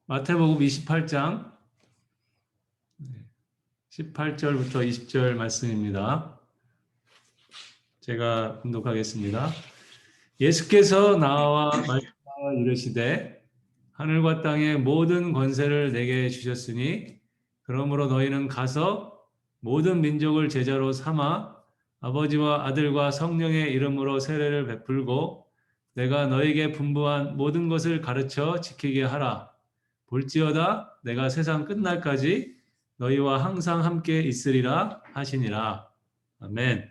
마태복음 28장 18절부터 20절 말씀입니다. 제가 봉독하겠습니다. 예수께서 나와 말씀하여 이르시되 하늘과 땅의 모든 권세를 내게 주셨으니 그러므로 너희는 가서 모든 민족을 제자로 삼아 아버지와 아들과 성령의 이름으로 세례를 베풀고 내가 너에게 분부한 모든 것을 가르쳐 지키게 하라. 볼지어다 내가 세상 끝날까지 너희와 항상 함께 있으리라 하시니라. 아멘.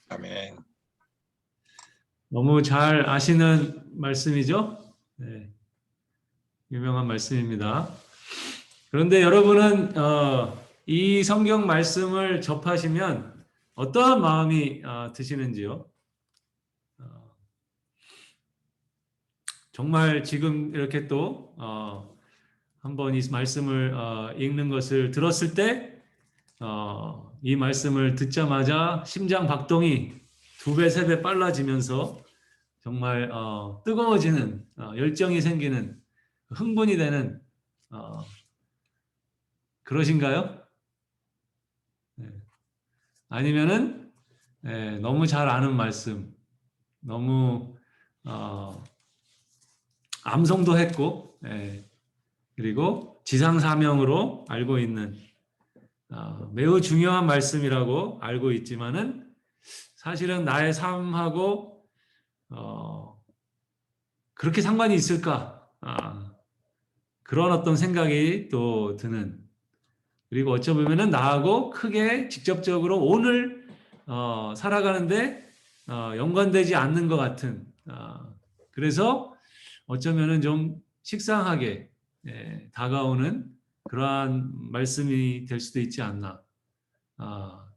아멘. 너무 잘 아시는 말씀이죠? 네, 유명한 말씀입니다. 그런데 여러분은 이 성경 말씀을 접하시면 어떠한 마음이 드시는지요? 정말 지금 이렇게 또 한번 이 말씀을 읽는 것을 들었을 때 이 말씀을 듣자마자 심장 박동이 2배, 3배 빨라지면서 정말 뜨거워지는 열정이 생기는 흥분이 되는 그러신가요? 네. 아니면은 너무 잘 아는 말씀, 너무 암송도 했고 그리고 지상사명으로 알고 있는 매우 중요한 말씀이라고 알고 있지만은 사실은 나의 삶하고 그렇게 상관이 있을까? 그런 어떤 생각이 또 드는, 그리고 어쩌면은 나하고 크게 직접적으로 오늘 살아가는데 연관되지 않는 것 같은, 그래서 어쩌면은 좀 식상하게 다가오는 그러한 말씀이 될 수도 있지 않나.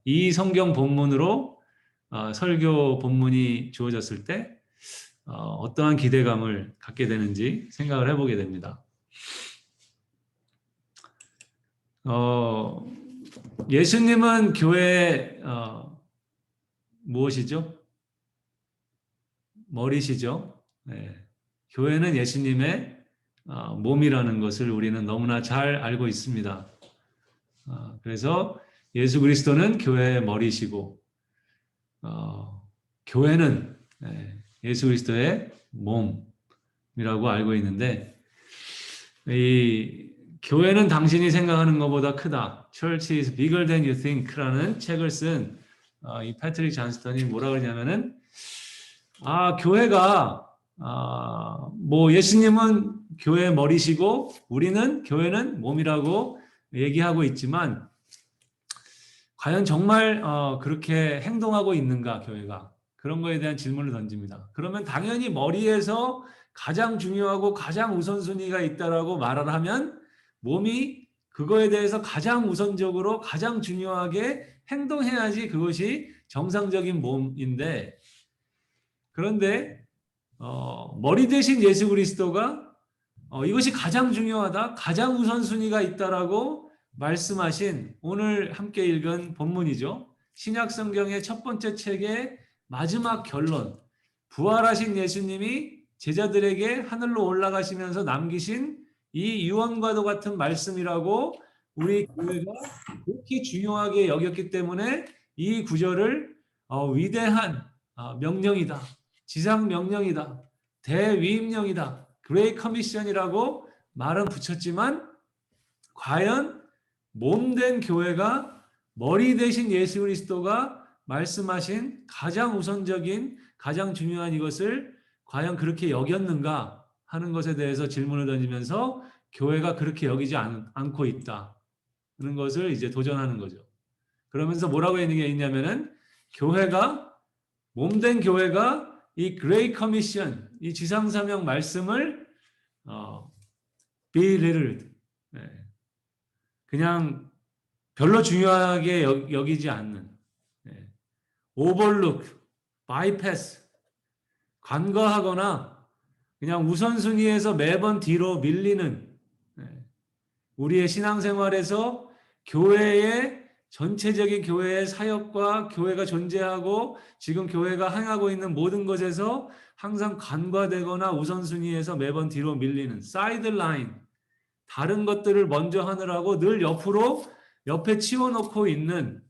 이 성경 본문으로 설교 본문이 주어졌을 때 어떠한 기대감을 갖게 되는지 생각을 해보게 됩니다. 예수님은 교회의 무엇이죠? 머리시죠. 네. 교회는 예수님의 몸이라는 것을 우리는 너무나 잘 알고 있습니다. 그래서 예수 그리스도는 교회의 머리시고 교회는 예수 그리스도의 몸이라고 알고 있는데, 이 교회는 당신이 생각하는 것보다 크다. Church is bigger than you think라는 책을 쓴 이 패트릭 잔스턴이 뭐라 그러냐면은 교회가 뭐 예수님은 교회의 머리시고 우리는 교회는 몸이라고 얘기하고 있지만 과연 정말 그렇게 행동하고 있는가 교회가? 그런 거에 대한 질문을 던집니다. 그러면 당연히 머리에서 가장 중요하고 가장 우선순위가 있다라고 말을 하면 몸이 그거에 대해서 가장 우선적으로 가장 중요하게 행동해야지 그것이 정상적인 몸인데, 그런데 머리 대신 예수 그리스도가 이것이 가장 중요하다, 가장 우선순위가 있다라고 말씀하신 오늘 함께 읽은 본문이죠. 신약 성경의 첫 번째 책의 마지막 결론, 부활하신 예수님이 제자들에게 하늘로 올라가시면서 남기신 이 유언과도 같은 말씀이라고 우리 교회가 그렇게 중요하게 여겼기 때문에 이 구절을 위대한 명령이다, 지상 명령이다, 대위임령이다, 그레이 커미션이라고 말은 붙였지만 과연 몸된 교회가 머리 대신 예수 그리스도가 말씀하신 가장 우선적인 가장 중요한 이것을 과연 그렇게 여겼는가 하는 것에 대해서 질문을 던지면서 교회가 그렇게 여기지 않고 있다는 것을 이제 도전하는 거죠. 그러면서 뭐라고 있냐면은 교회가, 몸된 교회가 이 그레이 커미션, 이 지상사명 말씀을 belittled, 그냥 별로 중요하게 여기지 않는, overlook, bypass, 간과하거나 그냥 우선순위에서 매번 뒤로 밀리는, 우리의 신앙생활에서 교회의 전체적인 교회의 사역과 교회가 존재하고 지금 교회가 행하고 있는 모든 것에서 항상 간과되거나 우선순위에서 매번 뒤로 밀리는 사이드라인, 다른 것들을 먼저 하느라고 늘 옆에 치워놓고 있는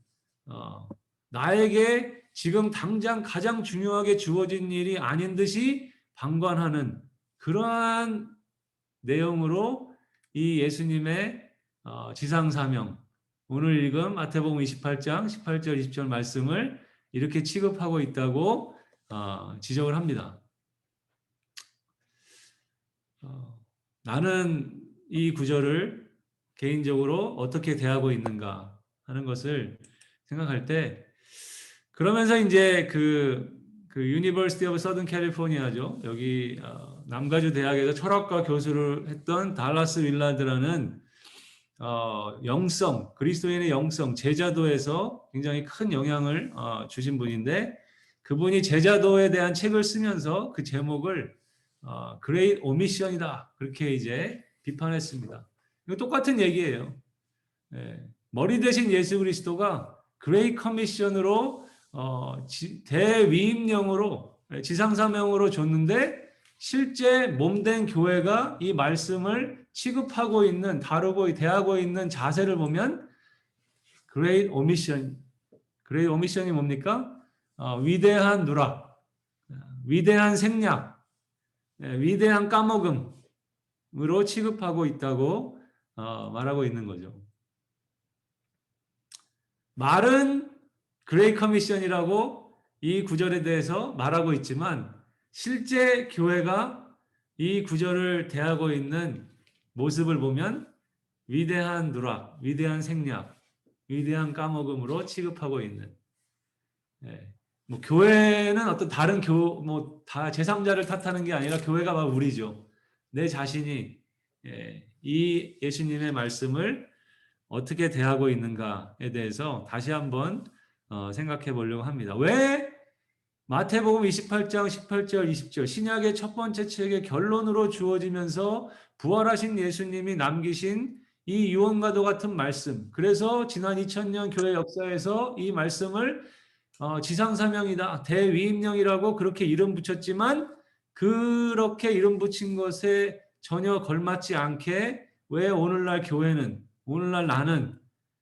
나에게 지금 당장 가장 중요하게 주어진 일이 아닌 듯이 방관하는 그러한 내용으로 이 예수님의 지상사명, 오늘 읽은 마태복음 28장 18절 20절 말씀을 이렇게 취급하고 있다고 지적을 합니다. 나는 이 구절을 개인적으로 어떻게 대하고 있는가 하는 것을 생각할 때, 그러면서 이제 그 유니버시티 오브 서든 캘리포니아죠. 여기 남가주 대학에서 철학과 교수를 했던 달라스 윌라드라는 영성, 그리스도인의 영성, 제자도에서 굉장히 큰 영향을 주신 분인데, 그분이 제자도에 대한 책을 쓰면서 그 제목을 그레이트 오미션이다 그렇게 이제 비판했습니다. 이거 똑같은 얘기예요. 머리 대신 예수 그리스도가 그레이트 커미션으로 대위임령으로 지상사명으로 줬는데, 실제 몸된 교회가 이 말씀을 취급하고 있는, 다루고 대하고 있는 자세를 보면 그레이트 오미션이 뭡니까? 위대한 누락, 위대한 생략, 위대한 까먹음으로 취급하고 있다고 말하고 있는 거죠. 말은 그레이트 커미션이라고 이 구절에 대해서 말하고 있지만, 실제 교회가 이 구절을 대하고 있는 모습을 보면 위대한 누락, 위대한 생략, 위대한 까먹음으로 취급하고 있는. 뭐 교회는 어떤 다른 다 제3자를 탓하는 게 아니라 교회가 바로 우리죠. 내 자신이 이 예수님의 말씀을 어떻게 대하고 있는가에 대해서 다시 한번 생각해 보려고 합니다. 왜 마태복음 28장 18절 20절 신약의 첫 번째 책의 결론으로 주어지면서 부활하신 예수님이 남기신 이 유언과도 같은 말씀, 그래서 지난 2000년 교회 역사에서 이 말씀을 지상사명이다, 대위임령이라고 그렇게 이름 붙였지만, 그렇게 이름 붙인 것에 전혀 걸맞지 않게 왜 오늘날 교회는, 오늘날 나는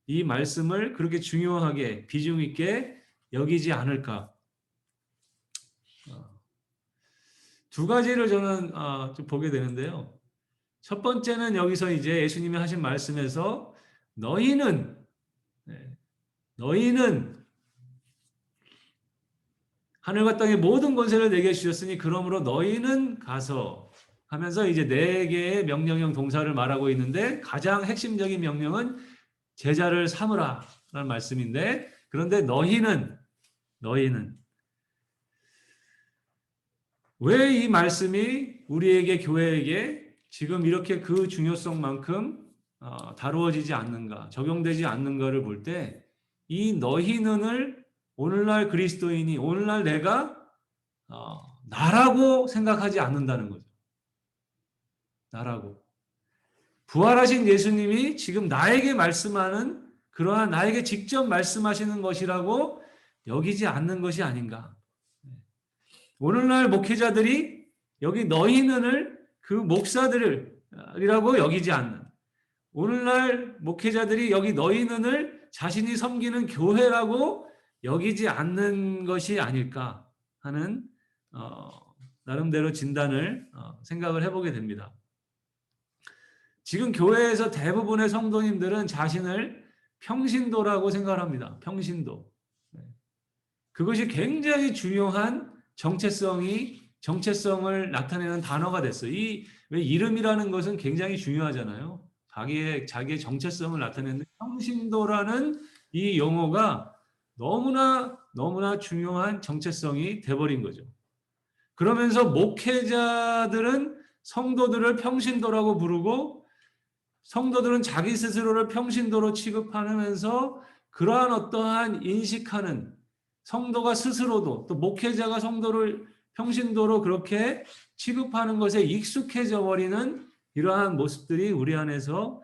이 말씀을 그렇게 중요하게 비중 있게 여기지 않을까? 두 가지를 저는 좀 보게 되는데요. 첫 번째는 여기서 이제 예수님이 하신 말씀에서 너희는 하늘과 땅의 모든 권세를 내게 주셨으니 그러므로 너희는 가서 하면서 이제 네 개의 명령형 동사를 말하고 있는데, 가장 핵심적인 명령은 제자를 삼으라 라는 말씀인데, 그런데 너희는 왜 이 말씀이 우리에게, 교회에게 지금 이렇게 그 중요성만큼 다루어지지 않는가, 적용되지 않는가를 볼 때, 이 너희는을 오늘날 그리스도인이, 오늘날 내가 나라고 생각하지 않는다는 거죠. 나라고. 부활하신 예수님이 지금 나에게 말씀하는, 그러한 나에게 직접 말씀하시는 것이라고 여기지 않는 것이 아닌가. 오늘날 목회자들이 여기 너희는을 그 목사들이라고 여기지 않는, 오늘날 목회자들이 여기 너희는을 자신이 섬기는 교회라고 여기지 않는 것이 아닐까 하는 나름대로 진단을 생각을 해보게 됩니다. 지금 교회에서 대부분의 성도님들은 자신을 평신도라고 생각을 합니다. 평신도. 그것이 굉장히 중요한 정체성을 나타내는 단어가 됐어요. 왜 이름이라는 것은 굉장히 중요하잖아요. 자기의 정체성을 나타내는 평신도라는 이 용어가 너무나 중요한 정체성이 돼버린 거죠. 그러면서 목회자들은 성도들을 평신도라고 부르고, 성도들은 자기 스스로를 평신도로 취급하면서 그러한 어떠한 인식하는, 성도가 스스로도, 또 목회자가 성도를 평신도로 그렇게 취급하는 것에 익숙해져 버리는 이러한 모습들이 우리 안에서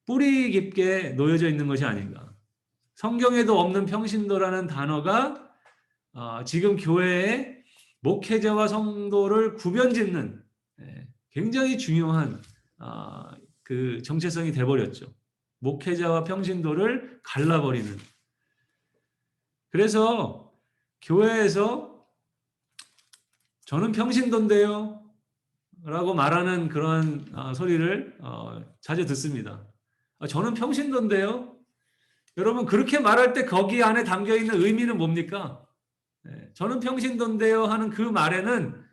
뿌리 깊게 놓여져 있는 것이 아닌가. 성경에도 없는 평신도라는 단어가 지금 교회의 목회자와 성도를 구별짓는 굉장히 중요한 그 정체성이 돼버렸죠. 목회자와 평신도를 갈라버리는. 그래서 교회에서 저는 평신도인데요 라고 말하는 그런 소리를 자주 듣습니다. 저는 평신도인데요. 여러분 그렇게 말할 때 거기 안에 담겨있는 의미는 뭡니까? 저는 평신도인데요 하는 그 말에는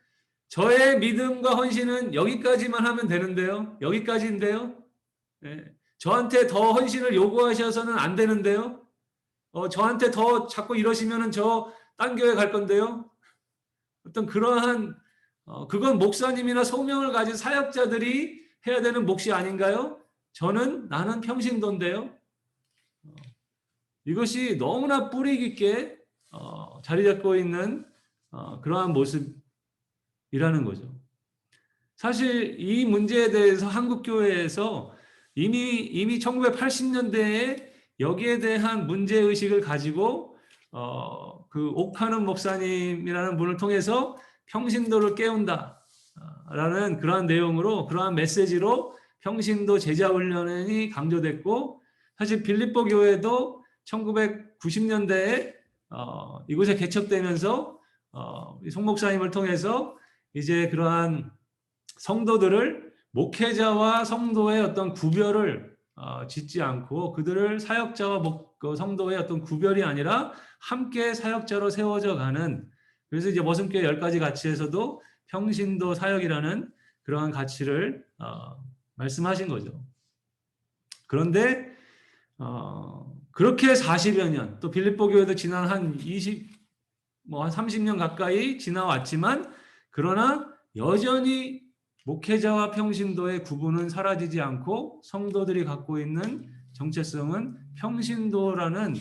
저의 믿음과 헌신은 여기까지만 하면 되는데요. 여기까지인데요. 저한테 더 헌신을 요구하셔서는 안 되는데요. 저한테 더 자꾸 이러시면은 저 딴 교회 갈 건데요. 어떤 그러한 그건 목사님이나 소명을 가진 사역자들이 해야 되는 몫이 아닌가요? 나는 평신도인데요. 이것이 너무나 뿌리 깊게 자리 잡고 있는 그러한 모습이라는 거죠. 사실 이 문제에 대해서 한국 교회에서 이미 1980년대에 여기에 대한 문제 의식을 가지고 그 옥하는 목사님이라는 분을 통해서 평신도를 깨운다라는 그러한 내용으로 그러한 메시지로 평신도 제자 훈련이 강조됐고 사실 빌립보 교회도 1990년대에 이곳에 개척되면서 송 목사님을 통해서 이제 그러한 성도들을 목회자와 성도의 어떤 구별을 짓지 않고 그들을 사역자와 성도의 어떤 구별이 아니라 함께 사역자로 세워져 가는, 그래서 이제 머슴교회 10가지 가치에서도 평신도 사역이라는 그러한 가치를 말씀하신 거죠. 그런데 그렇게 40여 년, 또 빌립보 교회도 지난 한 30년 가까이 지나왔지만 그러나 여전히 목회자와 평신도의 구분은 사라지지 않고 성도들이 갖고 있는 정체성은 평신도라는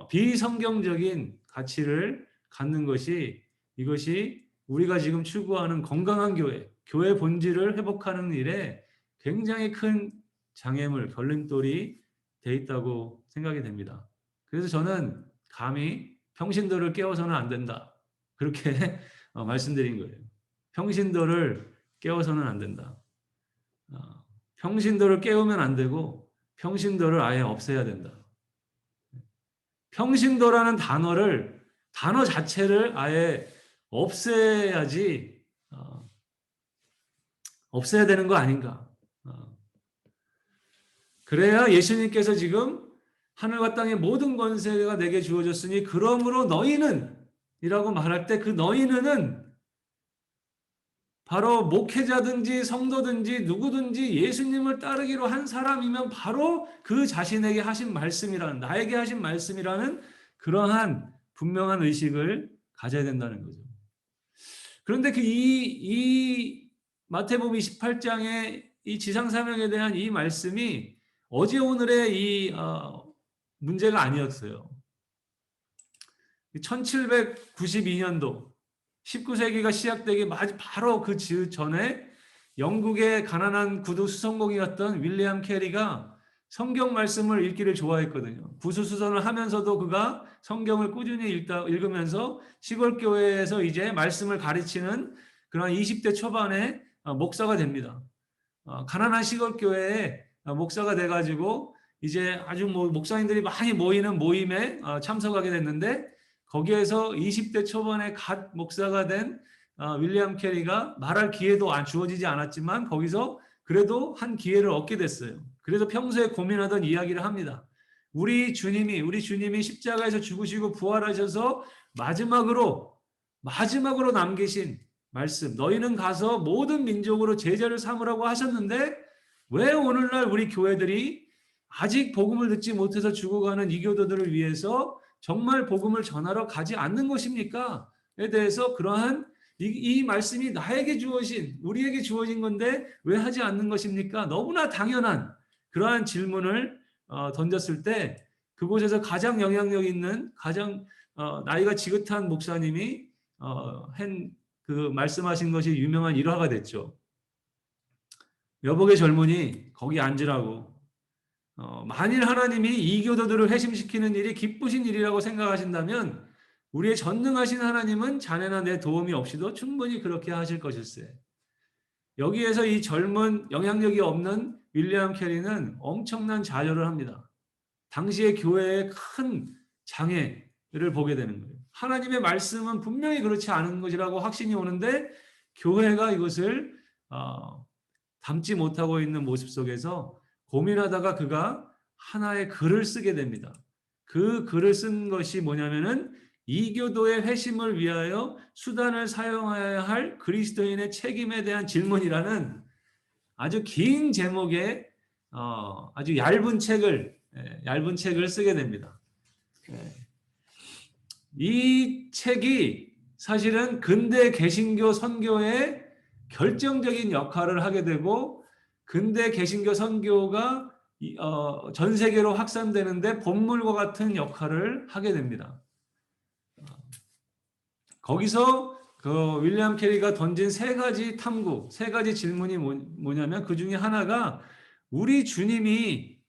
비성경적인 가치를 갖는 것이, 이것이 우리가 지금 추구하는 건강한 교회 본질을 회복하는 일에 굉장히 큰 장애물, 걸림돌이 돼 있다고 생각이 됩니다. 그래서 저는 감히 평신도를 깨워서는 안 된다, 그렇게 말씀드린 거예요. 평신도를 깨워서는 안 된다. 평신도를 깨우면 안 되고 평신도를 아예 없애야 된다. 평신도라는 단어 자체를 아예 없애야지, 없애야 되는 거 아닌가. 그래야 예수님께서 지금 하늘과 땅의 모든 권세가 내게 주어졌으니 그러므로 너희는 이라고 말할 때 그 너희는 바로 목회자든지 성도든지 누구든지 예수님을 따르기로 한 사람이면 바로 그 자신에게 하신 말씀이라는, 나에게 하신 말씀이라는 그러한 분명한 의식을 가져야 된다는 거죠. 그런데 이 마태복음 28장의 이 지상사명에 대한 이 말씀이 어제 오늘의 이 문제가 아니었어요. 1792년도 19세기가 시작되기 바로 그 전에 영국의 가난한 구두 수성공이었던 윌리엄 캐리가 성경 말씀을 읽기를 좋아했거든요. 구수수선을 하면서도 그가 성경을 꾸준히 읽으면서 시골교회에서 이제 말씀을 가르치는 그런 20대 초반에 목사가 됩니다. 가난한 시골교회에 목사가 돼가지고 이제 아주 목사님들이 많이 모이는 모임에 참석하게 됐는데 거기에서 20대 초반에 갓 목사가 된 윌리엄 캐리가 말할 기회도 주어지지 않았지만 거기서 그래도 한 기회를 얻게 됐어요. 그래서 평소에 고민하던 이야기를 합니다. 우리 주님이 십자가에서 죽으시고 부활하셔서 마지막으로 남기신 말씀, 너희는 가서 모든 민족으로 제자를 삼으라고 하셨는데 왜 오늘날 우리 교회들이 아직 복음을 듣지 못해서 죽어가는 이교도들을 위해서 정말 복음을 전하러 가지 않는 것입니까? 에 대해서 그러한 이 말씀이 나에게 우리에게 주어진 건데 왜 하지 않는 것입니까? 너무나 당연한 그러한 질문을 던졌을 때 그곳에서 가장 영향력 있는, 가장 나이가 지긋한 목사님이 말씀하신 것이 유명한 일화가 됐죠. 여복의 젊은이 거기 앉으라고. 만일 하나님이 이교도들을 회심시키는 일이 기쁘신 일이라고 생각하신다면 우리의 전능하신 하나님은 자네나 내 도움이 없이도 충분히 그렇게 하실 것일세. 여기에서 이 젊은 영향력이 없는 윌리엄 캐리는 엄청난 좌절을 합니다. 당시의 교회의 큰 장애를 보게 되는 거예요. 하나님의 말씀은 분명히 그렇지 않은 것이라고 확신이 오는데 교회가 이것을 담지 못하고 있는 모습 속에서 고민하다가 그가 하나의 글을 쓰게 됩니다. 그 글을 쓴 것이 뭐냐면은 이교도의 회심을 위하여 수단을 사용해야 할 그리스도인의 책임에 대한 질문이라는 아주 긴 제목의 아주 얇은 책을 쓰게 됩니다. 이 책이 사실은 근대 개신교 선교의 결정적인 역할을 하게 되고 근대 개신교 선교가 전 세계로 확산되는데 본물과 같은 역할을 하게 됩니다. 거기서 그 윌리엄 캐리가 던진 세 가지 탐구, 세 가지 질문이 뭐냐면 그 중에 하나가 우리 주님이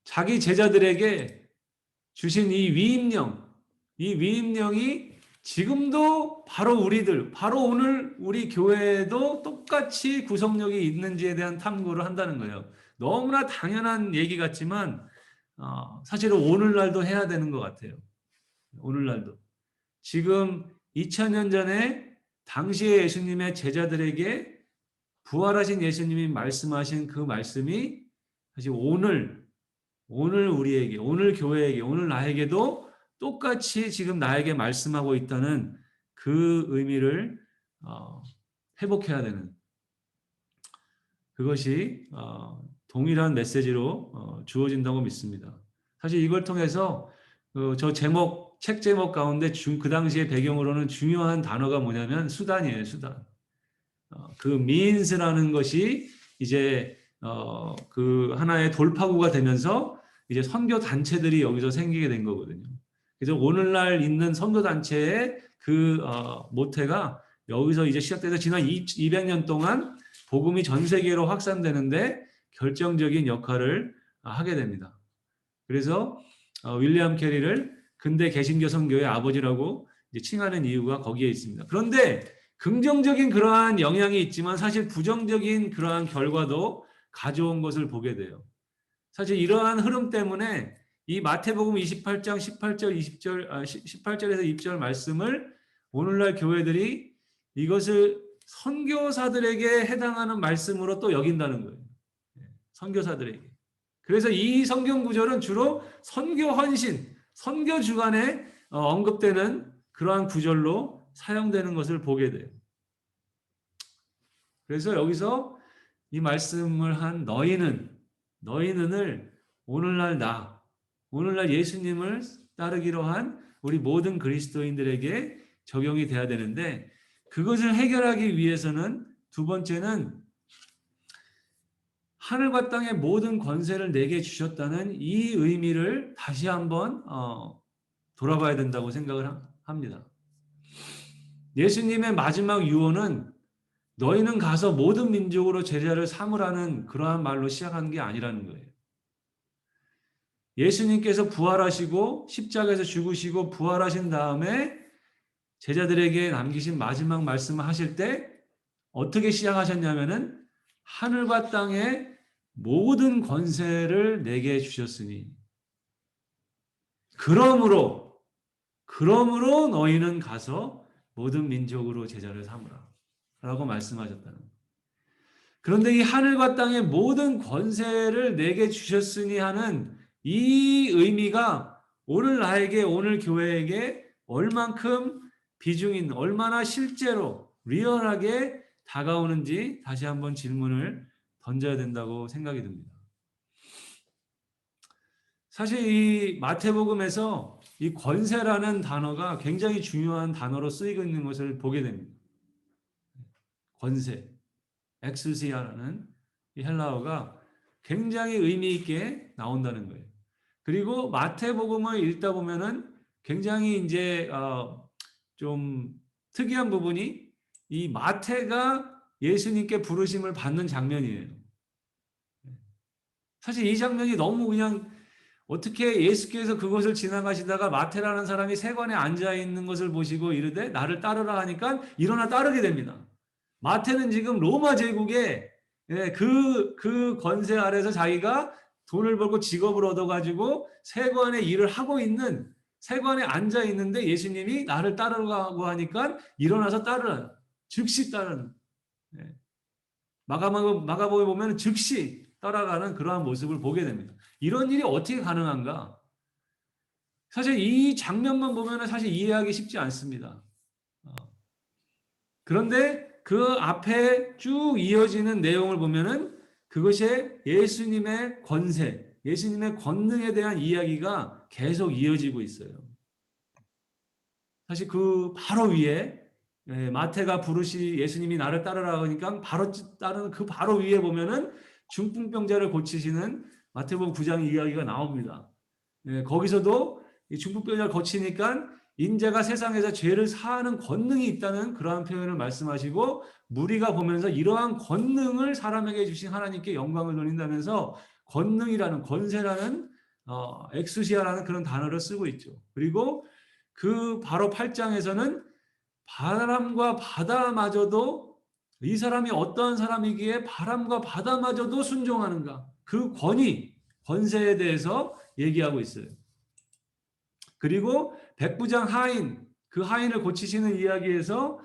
자기 제자들에게 주신 이 위임령이 지금도 바로 바로 오늘 우리 교회에도 똑같이 구속력이 있는지에 대한 탐구를 한다는 거예요. 너무나 당연한 얘기 같지만 사실은 오늘날도 해야 되는 것 같아요. 오늘날도. 지금 2000년 전에 당시의 예수님의 제자들에게 부활하신 예수님이 말씀하신 그 말씀이 사실 오늘 우리에게, 오늘 교회에게, 오늘 나에게도 똑같이 지금 나에게 말씀하고 있다는 그 의미를 회복해야 되는 그것이 동일한 메시지로 주어진다고 믿습니다. 사실 이걸 통해서 저 책 제목 가운데 그 당시의 배경으로는 중요한 단어가 뭐냐면 수단이에요, 수단. 그 means라는 것이 이제 그 하나의 돌파구가 되면서 이제 선교 단체들이 여기서 생기게 된 거거든요. 그래서 오늘날 있는 선교 단체의 그 모태가 여기서 이제 시작돼서 지난 200년 동안 복음이 전 세계로 확산되는데 결정적인 역할을 하게 됩니다. 그래서 윌리엄 캐리를 근대 개신교 선교의 아버지라고 이제 칭하는 이유가 거기에 있습니다. 그런데 긍정적인 그러한 영향이 있지만 사실 부정적인 그러한 결과도 가져온 것을 보게 돼요. 사실 이러한 흐름 때문에 이 마태복음 28장 18절 20절 18절에서 20절 말씀을 오늘날 교회들이 이것을 선교사들에게 해당하는 말씀으로 또 여긴다는 거예요. 선교사들에게. 그래서 이 성경 구절은 주로 선교 헌신, 선교 주간에 언급되는 그러한 구절로 사용되는 것을 보게 돼요. 그래서 여기서 이 말씀을 한 너희는을 오늘날 예수님을 따르기로 한 우리 모든 그리스도인들에게 적용이 돼야 되는데 그것을 해결하기 위해서는 두 번째는 하늘과 땅의 모든 권세를 내게 주셨다는 이 의미를 다시 한번 돌아봐야 된다고 생각을 합니다. 예수님의 마지막 유언은 너희는 가서 모든 민족으로 제자를 삼으라는 그러한 말로 시작한 게 아니라는 거예요. 예수님께서 부활하시고 십자가에서 죽으시고 부활하신 다음에 제자들에게 남기신 마지막 말씀을 하실 때 어떻게 시작하셨냐면은 하늘과 땅의 모든 권세를 내게 주셨으니 그러므로 너희는 가서 모든 민족으로 제자를 삼으라 라고 말씀하셨다는 거예요. 그런데 이 하늘과 땅의 모든 권세를 내게 주셨으니 하는 이 의미가 오늘 나에게 오늘 교회에게 얼만큼 비중인 얼마나 실제로 리얼하게 다가오는지 다시 한번 질문을 던져야 된다고 생각이 듭니다. 사실 이 마태복음에서 이 권세라는 단어가 굉장히 중요한 단어로 쓰이고 있는 것을 보게 됩니다. 권세, 엑스시아라는 이 헬라어가 굉장히 의미 있게 나온다는 거예요. 그리고 마태복음을 읽다 보면은 굉장히 이제 좀 특이한 부분이 이 마태가 예수님께 부르심을 받는 장면이에요. 사실 이 장면이 너무 그냥 어떻게 예수께서 그곳을 지나가시다가 마태라는 사람이 세관에 앉아 있는 것을 보시고 이르되 나를 따르라 하니까 일어나 따르게 됩니다. 마태는 지금 로마 제국의 그 권세 아래서 자기가 돈을 벌고 직업을 얻어가지고 세관의 일을 하고 있는, 세관에 앉아 있는데 예수님이 나를 따르라고 하니까 일어나서 따르라. 즉시 따르는. 마가복음에 보면 즉시 따라가는 그러한 모습을 보게 됩니다. 이런 일이 어떻게 가능한가? 사실 이 장면만 보면 사실 이해하기 쉽지 않습니다. 그런데 그 앞에 쭉 이어지는 내용을 보면은 그것이 예수님의 권세, 예수님의 권능에 대한 이야기가 계속 이어지고 있어요. 사실 그 바로 위에 마태가 부르시 예수님이 나를 따르라 하니까 바로 따르는 그 바로 위에 보면은 중풍병자를 고치시는 마태복음 9장 이야기가 나옵니다. 거기서도 이 중풍병자를 고치니까 인자가 세상에서 죄를 사하는 권능이 있다는 그러한 표현을 말씀하시고 무리가 보면서 이러한 권능을 사람에게 주신 하나님께 영광을 돌린다면서 권능이라는 권세라는 엑수시아라는 그런 단어를 쓰고 있죠. 그리고 그 바로 8장에서는 바람과 바다마저도 이 사람이 어떠한 사람이기에 바람과 바다마저도 순종하는가? 그 권위, 권세에 대해서 얘기하고 있어요. 그리고 백부장 하인, 그 하인을 고치시는 이야기에서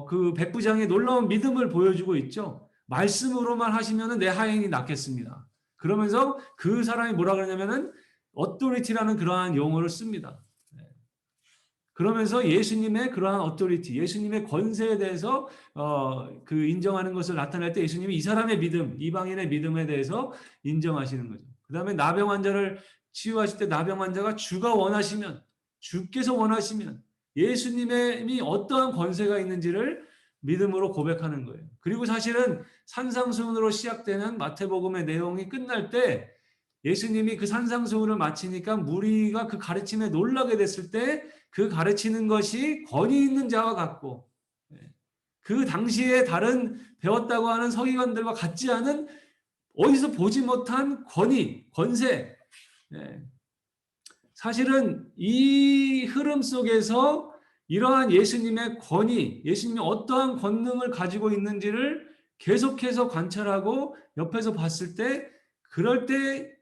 그 백부장의 놀라운 믿음을 보여주고 있죠. 말씀으로만 하시면 내 하인이 낫겠습니다. 그러면서 그 사람이 뭐라 그러냐면은 어토리티라는 그러한 용어를 씁니다. 그러면서 예수님의 그러한 어토리티, 예수님의 권세에 대해서 그 인정하는 것을 나타낼 때 예수님이 이 사람의 믿음, 이방인의 믿음에 대해서 인정하시는 거죠. 그 다음에 나병 환자를 치유하실 때 나병 환자가 주가 원하시면, 주께서 원하시면 예수님이 어떠한 권세가 있는지를 믿음으로 고백하는 거예요. 그리고 사실은 산상수훈으로 시작되는 마태복음의 내용이 끝날 때 예수님이 그 산상수훈을 마치니까 무리가 그 가르침에 놀라게 됐을 때 그 가르치는 것이 권위 있는 자와 같고 그 당시에 다른 배웠다고 하는 서기관들과 같지 않은 어디서 보지 못한 권위, 권세. 사실은 이 흐름 속에서 이러한 예수님의 권위, 예수님이 어떠한 권능을 가지고 있는지를 계속해서 관찰하고 옆에서 봤을 때 그럴 때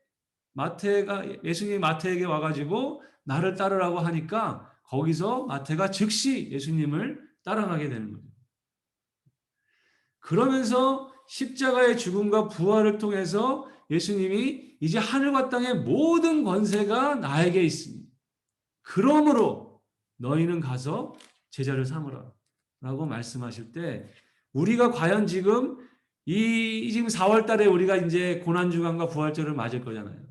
예수님이 마태에게 와가지고 나를 따르라고 하니까 거기서 마태가 즉시 예수님을 따라가게 되는 거죠. 그러면서 십자가의 죽음과 부활을 통해서 예수님이 이제 하늘과 땅의 모든 권세가 나에게 있으니 그러므로 너희는 가서 제자를 삼으라 라고 말씀하실 때 우리가 과연 지금 지금 4월 달에 우리가 이제 고난주간과 부활절을 맞을 거잖아요.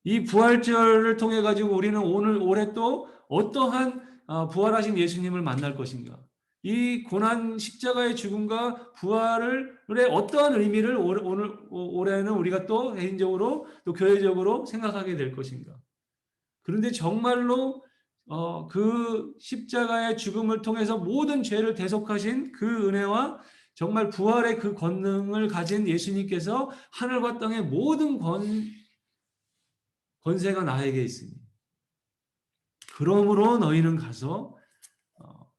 이 부활절을 통해 가지고 우리는 올해 또 어떠한 부활하신 예수님을 만날 것인가? 이 고난 십자가의 죽음과 부활의 어떠한 의미를 올해는 우리가 또 개인적으로 또 교회적으로 생각하게 될 것인가? 그런데 정말로 그 십자가의 죽음을 통해서 모든 죄를 대속하신 그 은혜와 정말 부활의 그 권능을 가진 예수님께서 하늘과 땅의 모든 권세가 나에게 있으니 그러므로 너희는 가서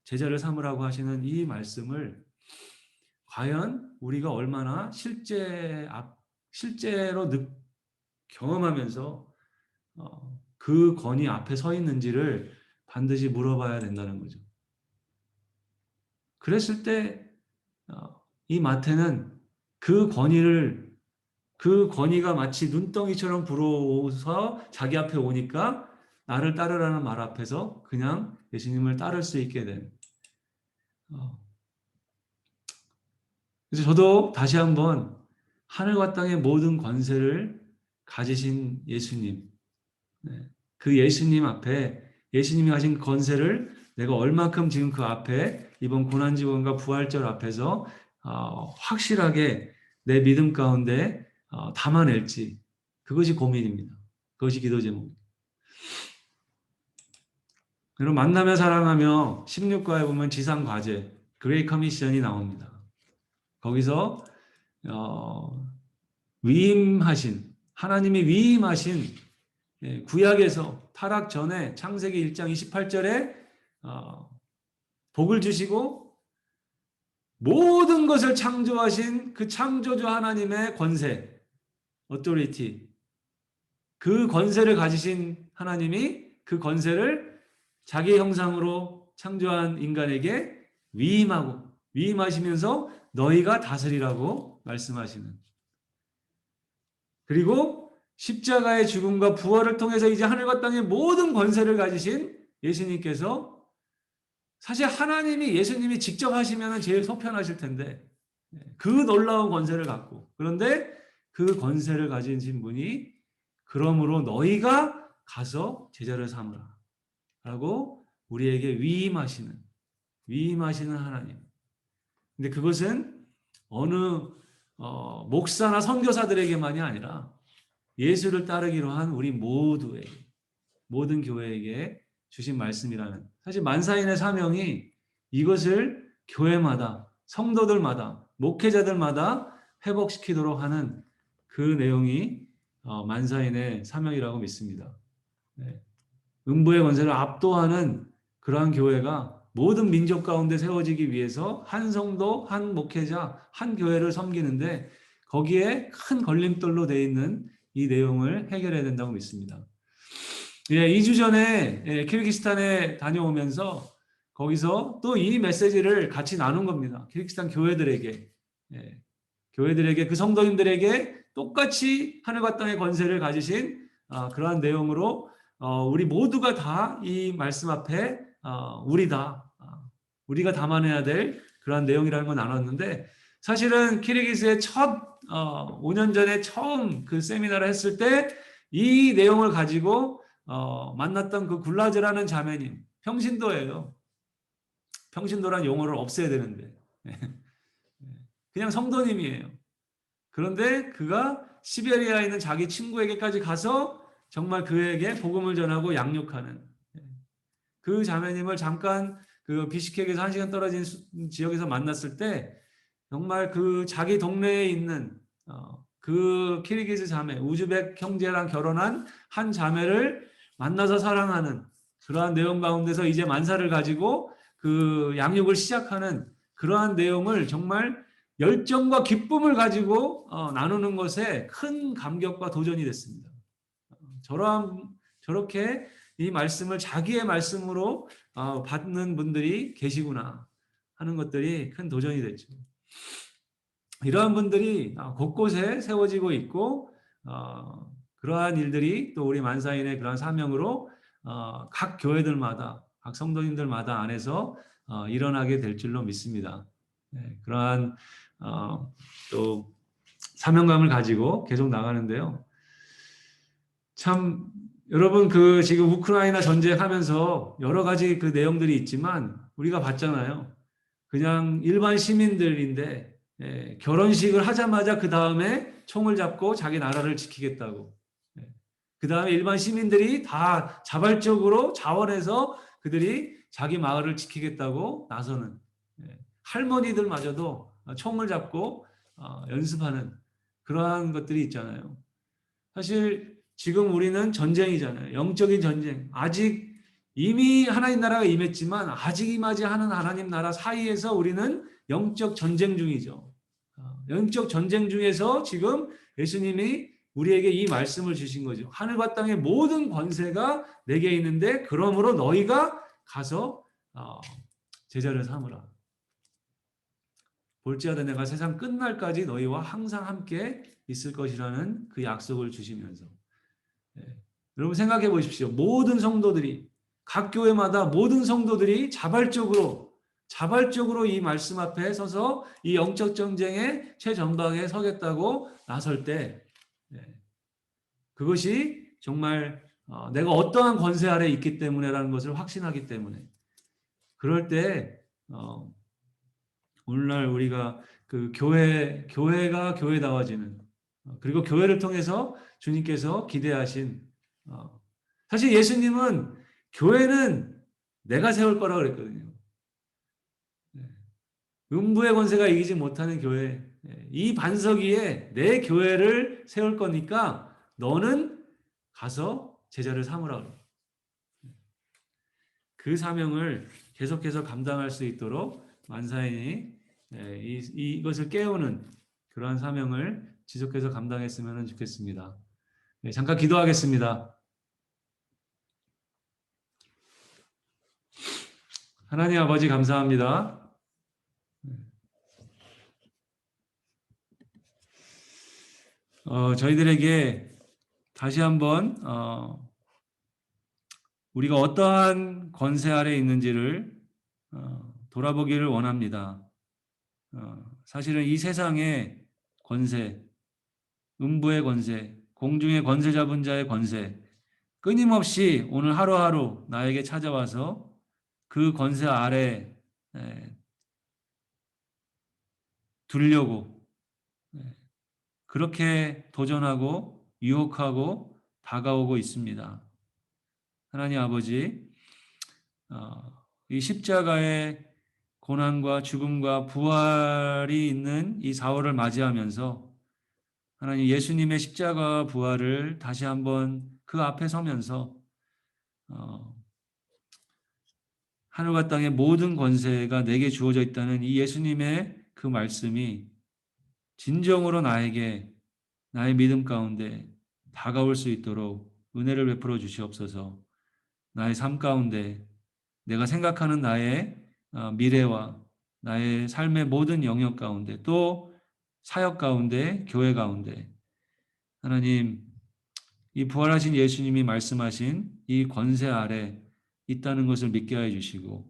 제자를 삼으라고 하시는 이 말씀을 과연 우리가 얼마나 실제로 경험하면서 그 권위 앞에 서 있는지를 반드시 물어봐야 된다는 거죠. 그랬을 때 이 마태는 그 권위가 마치 눈덩이처럼 불어서 자기 앞에 오니까 나를 따르라는 말 앞에서 그냥 예수님을 따를 수 있게 된. 그래서 저도 다시 한번 하늘과 땅의 모든 권세를 가지신 예수님, 그 예수님 앞에 예수님이 가진 권세를 내가 얼마큼 지금 그 앞에 이번 고난지원과 부활절 앞에서 확실하게 내 믿음 가운데 담아낼지 그것이 고민입니다. 그것이 기도 제목입니다. 그리고 만나며 사랑하며 16과에 보면 지상과제 그레이 커미션이 나옵니다. 거기서 위임하신 하나님이 위임하신 구약에서 타락 전에 창세기 1장 28절에 복을 주시고 모든 것을 창조하신 그 창조주 하나님의 권세, authority, 그 권세를 가지신 하나님이 그 권세를 자기 형상으로 창조한 인간에게 위임하시면서 너희가 다스리라고 말씀하시는. 그리고 십자가의 죽음과 부활을 통해서 이제 하늘과 땅의 모든 권세를 가지신 예수님께서, 사실 하나님이, 예수님이 직접 하시면 제일 속편하실 텐데 그 놀라운 권세를 갖고, 그런데 그 권세를 가진 분이 그러므로 너희가 가서 제자를 삼으라 라고 우리에게 위임하시는 하나님. 근데 그것은 어느 목사나 선교사들에게만이 아니라 예수를 따르기로 한 우리 모든 교회에게 주신 말씀이라는, 사실 만사인의 사명이 이것을 교회마다, 성도들마다, 목회자들마다 회복시키도록 하는 그 내용이 만사인의 사명이라고 믿습니다. 음부의 권세를 압도하는 그러한 교회가 모든 민족 가운데 세워지기 위해서 한 성도, 한 목회자, 한 교회를 섬기는데 거기에 큰 걸림돌로 되어 있는 이 내용을 해결해야 된다고 믿습니다. 2주 전에 키르기스탄에 다녀오면서 거기서 또 이 메시지를 같이 나눈 겁니다. 키르기스탄 교회들에게 그 성도님들에게 똑같이 하늘과 땅의 권세를 가지신 그러한 내용으로 우리 모두가 다 이 말씀 앞에 우리가 담아내야 될 그러한 내용이라는 걸 나눴는데, 사실은 키르기스의 첫 5년 전에 처음 그 세미나를 했을 때 이 내용을 가지고 만났던 그 굴라즈라는 자매님, 평신도예요. 평신도란 용어를 없애야 되는데 그냥 성도님이에요. 그런데 그가 시베리아에 있는 자기 친구에게까지 가서 정말 그에게 복음을 전하고 양육하는 그 자매님을 잠깐 그 비시케크에서 1시간 떨어진 지역에서 만났을 때 정말 그 자기 동네에 있는 그 키르기즈 자매, 우즈벡 형제랑 결혼한 한 자매를 만나서 사랑하는 그러한 내용 가운데서 이제 만사를 가지고 그 양육을 시작하는 그러한 내용을 정말 열정과 기쁨을 가지고 나누는 것에 큰 감격과 도전이 됐습니다. 저렇게 이 말씀을 자기의 말씀으로 받는 분들이 계시구나 하는 것들이 큰 도전이 됐죠. 이러한 분들이 곳곳에 세워지고 있고 그러한 일들이 또 우리 만사인의 그러한 사명으로 각 교회들마다, 각 성도님들마다 안에서 일어나게 될 줄로 믿습니다. 그러한 또 사명감을 가지고 계속 나가는데요. 참 여러분, 그 지금 우크라이나 전쟁하면서 여러 가지 그 내용들이 있지만 우리가 봤잖아요. 그냥 일반 시민들인데 결혼식을 하자마자 그 다음에 총을 잡고 자기 나라를 지키겠다고. 그 다음에 일반 시민들이 다 자발적으로 자원해서 그들이 자기 마을을 지키겠다고 나서는, 할머니들마저도 총을 잡고 연습하는 그러한 것들이 있잖아요. 사실 지금 우리는 전쟁이잖아요. 영적인 전쟁. 아직 이미 하나님 나라가 임했지만 아직 임하지 않은 하나님 나라 사이에서 우리는 영적 전쟁 중이죠. 영적 전쟁 중에서 지금 예수님이 우리에게 이 말씀을 주신 거죠. 하늘과 땅의 모든 권세가 내게 있는데 그러므로 너희가 가서 제자를 삼으라. 볼지어다 내가 세상 끝날까지 너희와 항상 함께 있을 것이라는 그 약속을 주시면서, 여러분 생각해 보십시오. 모든 성도들이, 각 교회마다 모든 성도들이 자발적으로 이 말씀 앞에 서서 이 영적 전쟁의 최전방에 서겠다고 나설 때, 그것이 정말 내가 어떠한 권세 아래 있기 때문에라는 것을 확신하기 때문에, 그럴 때 오늘날 우리가 그 교회가 교회다워지는, 그리고 교회를 통해서 주님께서 기대하신, 사실 예수님은 교회는 내가 세울 거라고 그랬거든요. 음부의 권세가 이기지 못하는 교회, 이 반석 위에 내 교회를 세울 거니까 너는 가서 제자를 삼으라. 그 사명을 계속해서 감당할 수 있도록 만사인이 이것을 깨우는 그러한 사명을 지속해서 감당했으면 좋겠습니다. 네, 잠깐 기도하겠습니다. 하나님 아버지 감사합니다. 저희들에게 다시 한번 우리가 어떠한 권세 아래 있는지를 돌아보기를 원합니다. 사실은 이 세상의 권세, 음부의 권세, 공중의 권세 잡은 자의 권세, 끊임없이 오늘 하루하루 나에게 찾아와서 그 권세 아래 두려고 그렇게 도전하고 유혹하고 다가오고 있습니다. 하나님 아버지, 이 십자가의 고난과 죽음과 부활이 있는 이 4월을 맞이하면서 하나님 예수님의 십자가와 부활을 다시 한번 그 앞에 서면서 하늘과 땅의 모든 권세가 내게 주어져 있다는 이 예수님의 그 말씀이 진정으로 나에게 나의 믿음 가운데 다가올 수 있도록 은혜를 베풀어 주시옵소서. 나의 삶 가운데 내가 생각하는 나의 미래와 나의 삶의 모든 영역 가운데 또 사역 가운데 교회 가운데 하나님 이 부활하신 예수님이 말씀하신 이 권세 아래 있다는 것을 믿게 해 주시고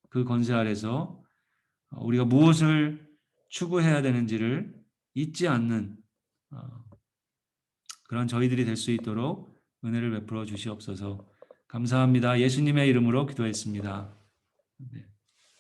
그 권세 아래서 우리가 무엇을 추구해야 되는지를 잊지 않는 그런 저희들이 될 수 있도록 은혜를 베풀어 주시옵소서. 감사합니다. 예수님의 이름으로 기도했습니다. 네.